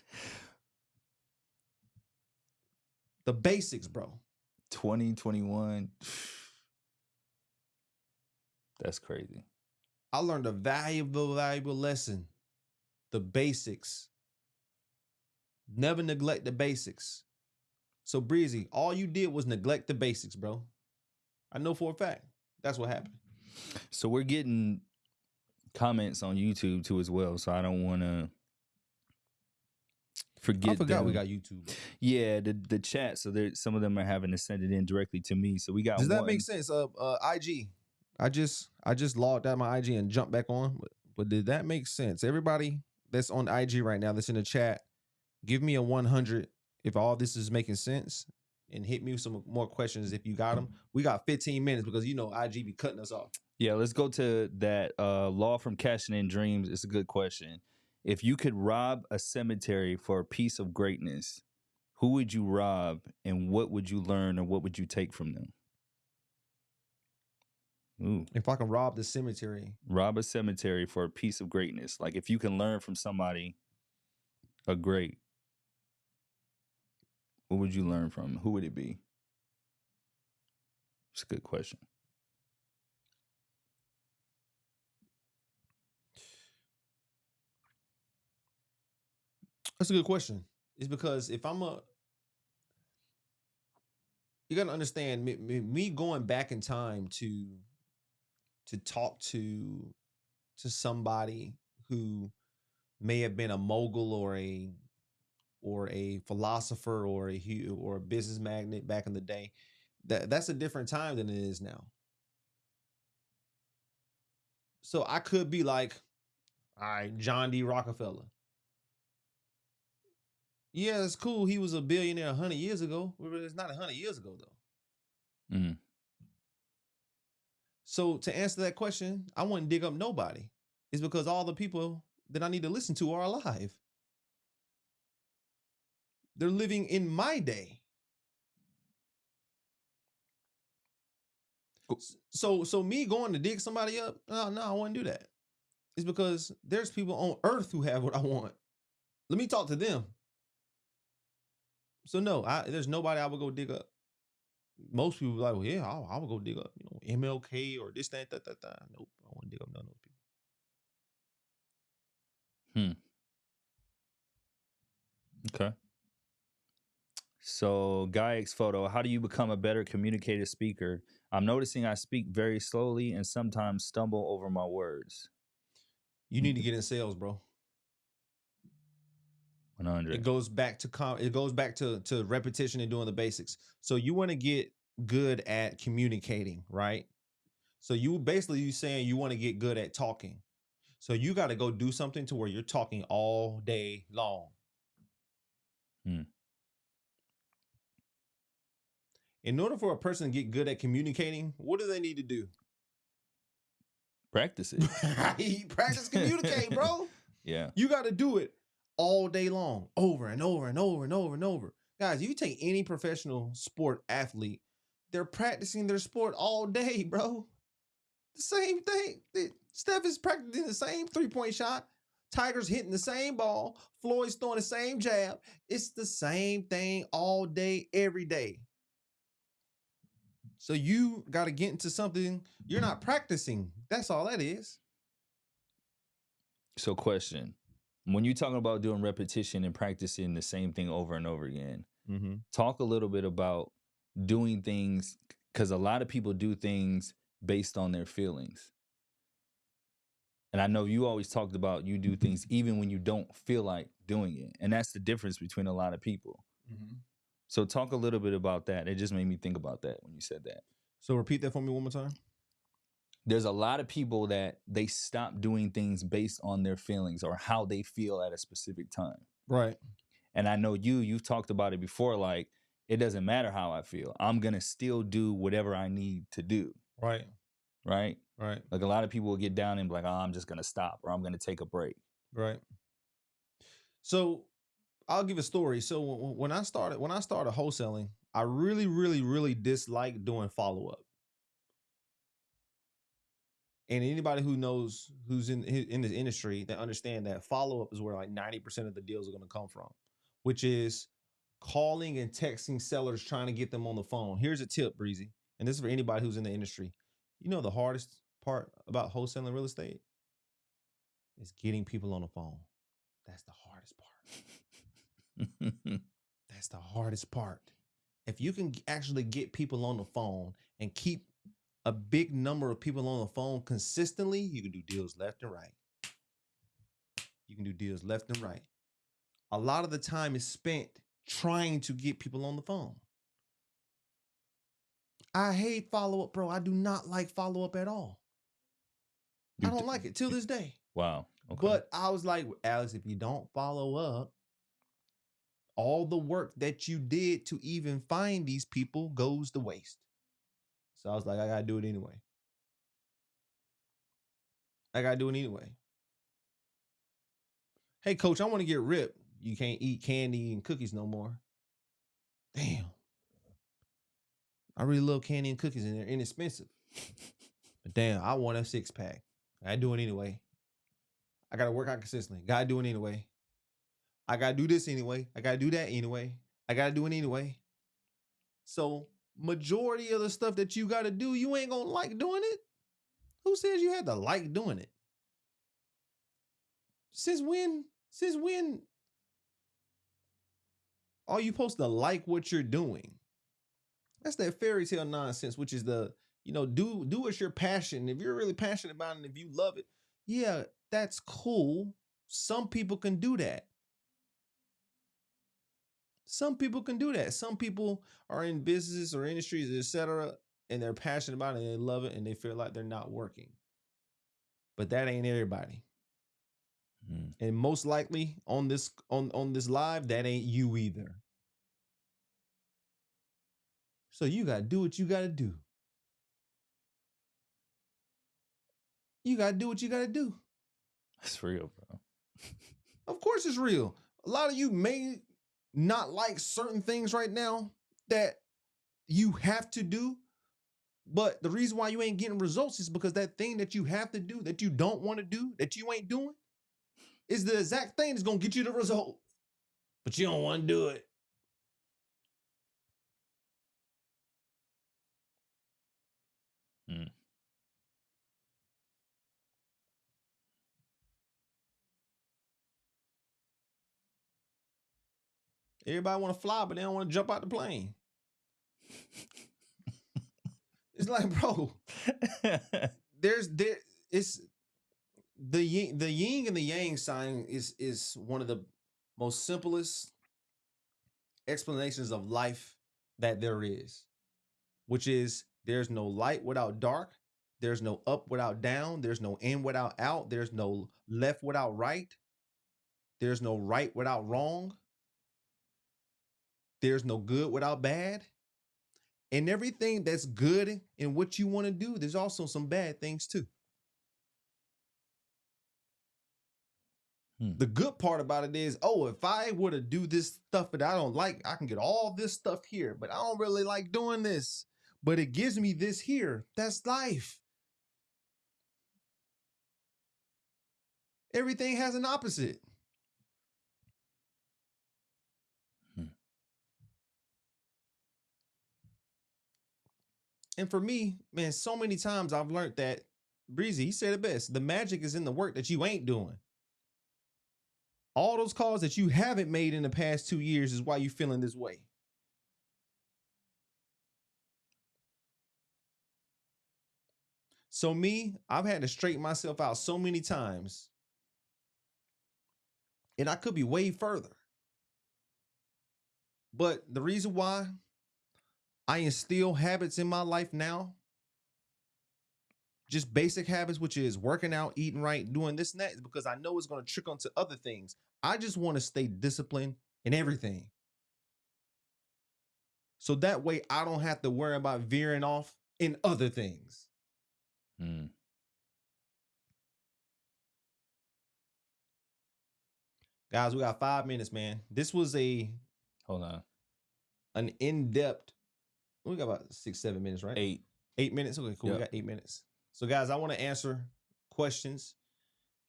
B: The basics, bro.
A: 2021. That's crazy.
B: I learned a valuable lesson. The basics. Never neglect the basics. So Breezy, all you did was neglect the basics, bro. I know for a fact. That's what happened.
A: So we're getting comments on YouTube too as well. So I don't want to forget.
B: I forgot we got YouTube.
A: Yeah, the chat. So there, some of them are having to send it in directly to me. So we got.
B: Does that make sense? IG. I just logged out my IG and jumped back on. But did that make sense? Everybody that's on IG right now, that's in the chat, give me a 100 if all this is making sense, and hit me with some more questions if you got them. We got 15 minutes because IG be cutting us off.
A: Yeah, let's go to that. Law from Cashing in Dreams. It's a good question. If you could rob a cemetery for a piece of greatness, who would you rob, and what would you learn, or what would you take from them? Ooh.
B: If I can rob the cemetery.
A: Rob a cemetery for a piece of greatness. Like if you can learn from somebody, a great, what would you learn from? Who would it be? It's a good question.
B: That's a good question. It's because if I'm you got to understand me going back in time to talk to somebody who may have been a mogul or a philosopher or a business magnate back in the day. That's a different time than it is now. So I could be like, all right, John D. Rockefeller. Yeah, it's cool. He was a billionaire 100 years ago. It's not 100 years ago, though.
A: Mm-hmm.
B: So to answer that question, I wouldn't dig up nobody. It's because all the people that I need to listen to are alive. They're living in my day. So me going to dig somebody up, no, I wouldn't do that. It's because there's people on earth who have what I want. Let me talk to them. So no, there's nobody I would go dig up. Most people are like, well, yeah, I would go dig up, MLK or this, that. Nope, I want to dig up none of those people.
A: Okay. So, Guy X Photo, how do you become a better communicative speaker? I'm noticing I speak very slowly and sometimes stumble over my words.
B: You need to get in sales, bro.
A: 100.
B: It goes back to repetition and doing the basics. So you want to get good at communicating, right? So you saying you want to get good at talking. So you got to go do something to where you're talking all day long. In order for a person to get good at communicating, what do they need to do?
A: Practice it.
B: Practice communicate, bro.
A: Yeah.
B: You got to do it all day long, over and over and over and over and over. Guys, you take any professional sport athlete, they're practicing their sport all day, bro. The same thing. Steph is practicing the same 3-point shot. Tiger's hitting the same ball. Floyd's throwing the same jab. It's the same thing all day, every day. So you got to get into something you're not practicing. That's all that is.
A: So question, when you're talking about doing repetition and practicing the same thing over and over again, talk a little bit about doing things, because a lot of people do things based on their feelings. And I know you always talked about you do things even when you don't feel like doing it. And that's the difference between a lot of people. So talk a little bit about that. It just made me think about that when you said that.
B: So repeat that for me one more time.
A: There's a lot of people that they stop doing things based on their feelings or how they feel at a specific time.
B: Right.
A: And I know you've talked about it before, like, it doesn't matter how I feel. I'm going to still do whatever I need to do.
B: Right.
A: Right?
B: Right.
A: Like a lot of people will get down and be like, oh, I'm just going to stop or I'm going to take a break.
B: Right. So I'll give a story. So when I started wholesaling, I really, really, really disliked doing follow-up. And anybody who knows who's in this industry, they understand that follow-up is where like 90% of the deals are going to come from, which is calling and texting sellers trying to get them on the phone. Here's a tip, Breezy, and this is for anybody who's in the industry. You know the hardest part about wholesaling real estate is getting people on the phone. That's the hardest part. That's the hardest part. If you can actually get people on the phone and keep a big number of people on the phone consistently, you can do deals left and right. You can do deals left and right. A lot of the time is spent trying to get people on the phone. I hate follow-up, bro. I do not like follow-up at all. I don't like it till this day.
A: Wow. Okay.
B: But I was like, Alex, if you don't follow up, all the work that you did to even find these people goes to waste. So I was like, I got to do it anyway. Hey, coach, I want to get ripped. You can't eat candy and cookies no more. Damn. I really love candy and cookies, and they're inexpensive. But damn, I want a 6-pack. I do it anyway. I got to work out consistently. Got to do it anyway. I got to do this anyway. I got to do that anyway. I got to do it anyway. So majority of the stuff that you got to do, you ain't going to like doing it. Who says you had to like doing it? Since when are you supposed to like what you're doing? That's that fairy tale nonsense, which is do what you're passionate. If you're really passionate about it and if you love it, yeah, that's cool. Some people can do that. Some people are in business or industries, etc., and they're passionate about it and they love it and they feel like they're not working. But that ain't everybody. And most likely on this live, that ain't you either. So you got to do what you got to do. You got to do what you got to do.
A: That's real, bro.
B: Of course it's real. A lot of you may not like certain things right now that you have to do, But the reason why you ain't getting results is because that thing that you have to do, that you don't want to do, that you ain't doing, is the exact thing that's gonna get you the result. But you don't want to do it.
A: Mm.
B: Everybody want to fly, but they don't want to jump out the plane. It's like, bro, it's the yin and the yang sign is one of the most simplest explanations of life that there is, which is there's no light without dark, there's no up without down, there's no in without out, there's no left without right, there's no right without wrong, there's no good without bad. And everything that's good in what you want to do, there's also some bad things too. The good part about it is, oh, if I were to do this stuff that I don't like, I can get all this stuff here, but I don't really like doing this. But it gives me this here. That's life. Everything has an opposite. And for me, man, so many times I've learned that Breezy, he said it best. The magic is in the work that you ain't doing. All those calls that you haven't made in the past 2 years is why you're feeling this way. So me, I've had to straighten myself out so many times. And I could be way further. But the reason why I instill habits in my life now, just basic habits, which is working out, eating right, doing this and that, is because I know it's going to trickle into other things. I just want to stay disciplined in everything. So that way I don't have to worry about veering off in other things. Guys, we got 5 minutes, man. This was
A: Hold on.
B: An in-depth. We got about 6, 7 minutes, right?
A: 8.
B: 8 minutes. Okay, cool. Yep. We got 8 minutes. So, guys, I want to answer questions,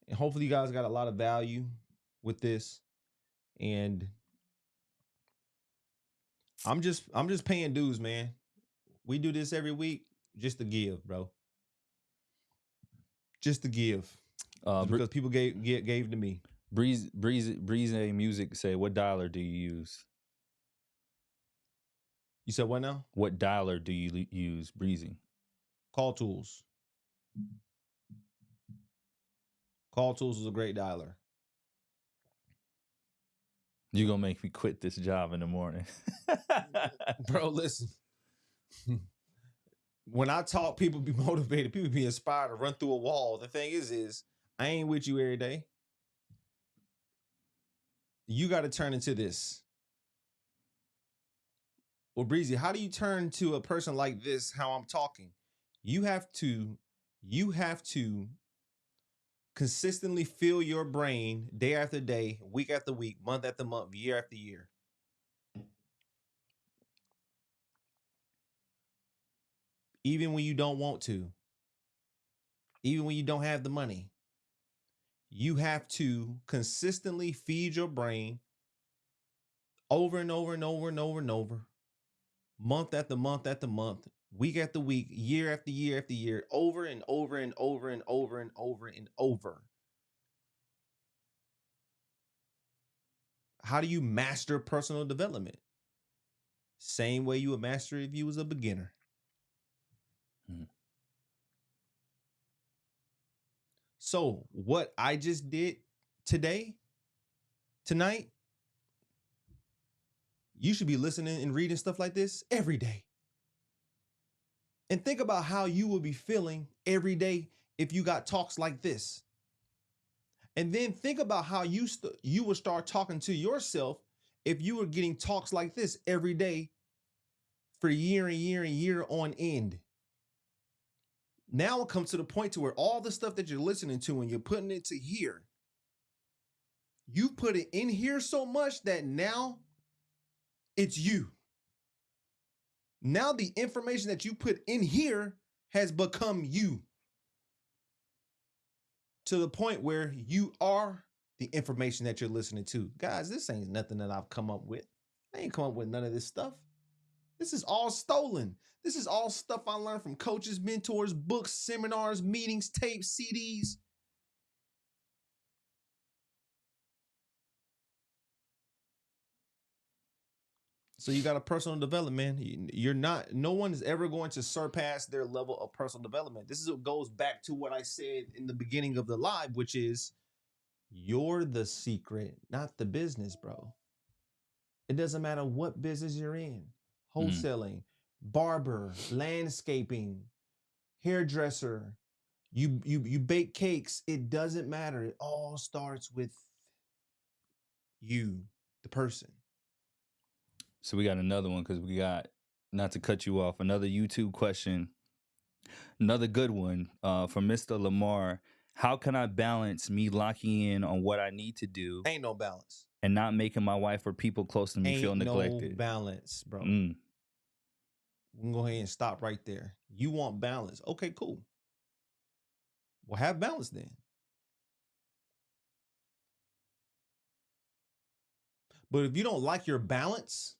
B: and hopefully, you guys got a lot of value with this. And I'm just paying dues, man. We do this every week just to give, bro. Just to give, just because people gave to me.
A: Breeze Music say, what dialer do you use?
B: You said what now?
A: What dialer do you use, Breezy?
B: Call Tools. Call Tools is a great dialer.
A: You're going to make me quit this job in the morning.
B: Bro, listen. When I talk, people be motivated. People be inspired to run through a wall. The thing is I ain't with you every day. You got to turn into this. Well, Breezy, how do you turn to a person like this, how I'm talking? You have to consistently fill your brain day after day, week after week, month after month, year after year. Even when you don't want to, even when you don't have the money, you have to consistently feed your brain over and over and over and over and over, month after month after month, week after week, year after year after year, over and over and over and over and over and over. How do you master personal development? Same way you would master if you was a beginner. So what I just did tonight, you should be listening and reading stuff like this every day. And think about how you will be feeling every day if you got talks like this. And then think about how you would start talking to yourself if you were getting talks like this every day for year and year and year on end. Now it comes to the point to where all the stuff that you're listening to and you're putting it to here, you put it in here so much that now it's you. Now the information that you put in here has become you to the point where you are the information that you're listening to. Guys, this ain't nothing that I've come up with. I ain't come up with none of this stuff. This is all stolen. This is all stuff I learned from coaches, mentors, books, seminars, meetings, tapes, CDs. So you got a personal development, man. You're not, no one is ever going to surpass their level of personal development. This is what goes back to what I said in the beginning of the live, which is you're the secret, not the business, bro. It doesn't matter what business you're in. Wholesaling, barber, landscaping, hairdresser, you bake cakes. It doesn't matter. It all starts with you, the person.
A: So we got another one because we got, not to cut you off, another YouTube question. Another good one from Mr. Lamar. How can I balance me locking in on what I need to do
B: Ain't no balance.
A: and not making my wife or people close to me feel
B: Ain't no
A: neglected?
B: balance, bro. We can go ahead and stop right there. You want balance. Okay, cool. Well, have balance then. But if you don't like your balance,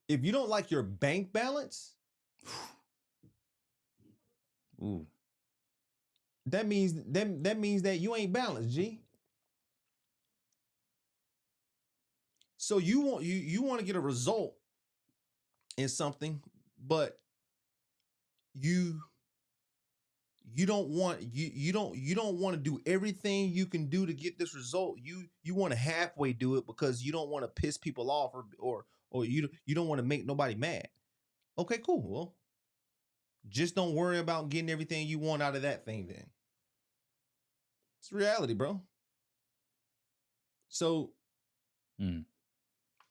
B: if you don't like your bank balance,
A: Ooh.
B: that means that you ain't balanced, G. So you want to get a result in something, but you don't want you don't want to do everything you can do to get this result. You want to halfway do it because you don't want to piss people off or you don't want to make nobody mad. Okay, cool. Well, just don't worry about getting everything you want out of that thing then. It's reality, bro. So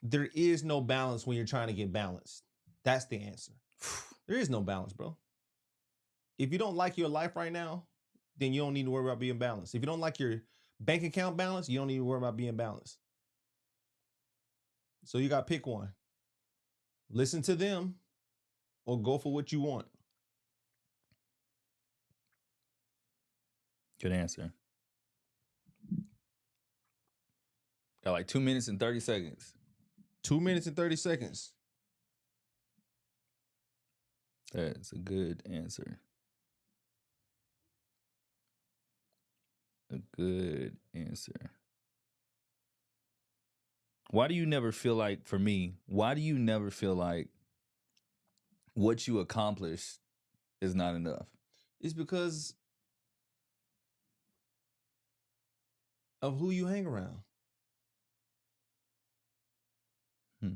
B: there is no balance when you're trying to get balanced. That's the answer. There is no balance, bro. If you don't like your life right now, then you don't need to worry about being balanced. If you don't like your bank account balance, you don't need to worry about being balanced. So you got to pick one. Listen to them or go for what you want.
A: Good answer. Got like 2 minutes and 30 seconds.
B: 2 minutes and 30 seconds.
A: That's a good answer. A good answer. Why do you never feel like, for me, why do you never feel like what you accomplished is not enough?
B: It's because of who you hang around.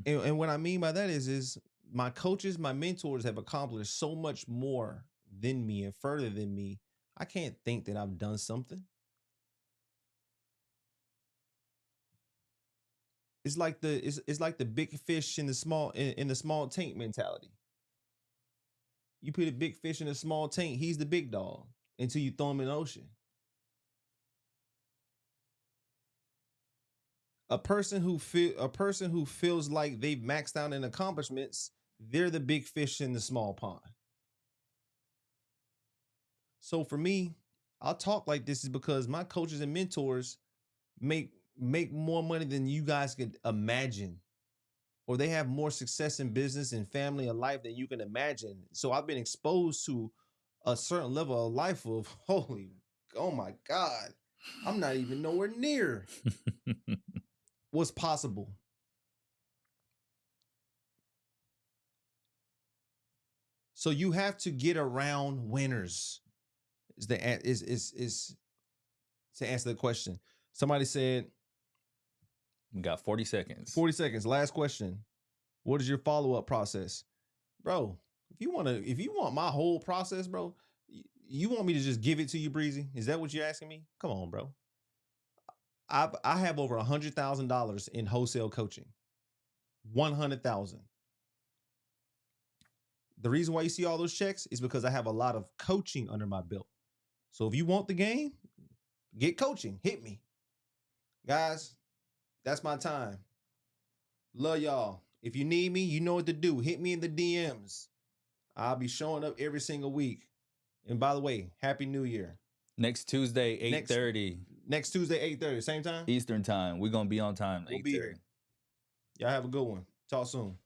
B: And what I mean by that is my coaches, my mentors have accomplished so much more than me and further than me. I can't think that I've done something. It's like the big fish in the small tank mentality. You put a big fish in a small tank, he's the big dog until you throw him in the ocean. A person who feels like they've maxed out in accomplishments, they're the big fish in the small pond. So for me, I'll talk like this is because my coaches and mentors make more money than you guys could imagine, or they have more success in business and family and life than you can imagine. So I've been exposed to a certain level of life of oh my God, I'm not even nowhere near what's possible. So you have to get around winners. Is to answer the question. Somebody said,
A: we got 40 seconds.
B: 40 seconds. Last question. What is your follow-up process? Bro, if you want my whole process, bro, you want me to just give it to you, Breezy? Is that what you're asking me? Come on, bro. I have over $100,000 in wholesale coaching. 100,000. The reason why you see all those checks is because I have a lot of coaching under my belt. So if you want the game, get coaching. Hit me. Guys, that's my time. Love y'all. If you need me, you know what to do. Hit me in the DMs. I'll be showing up every single week. And by the way, Happy New Year.
A: Next Tuesday, 8:30.
B: Next Tuesday, 8:30, same time?
A: Eastern time. We're gonna be on time.
B: We'll be here. Y'all have a good one. Talk soon.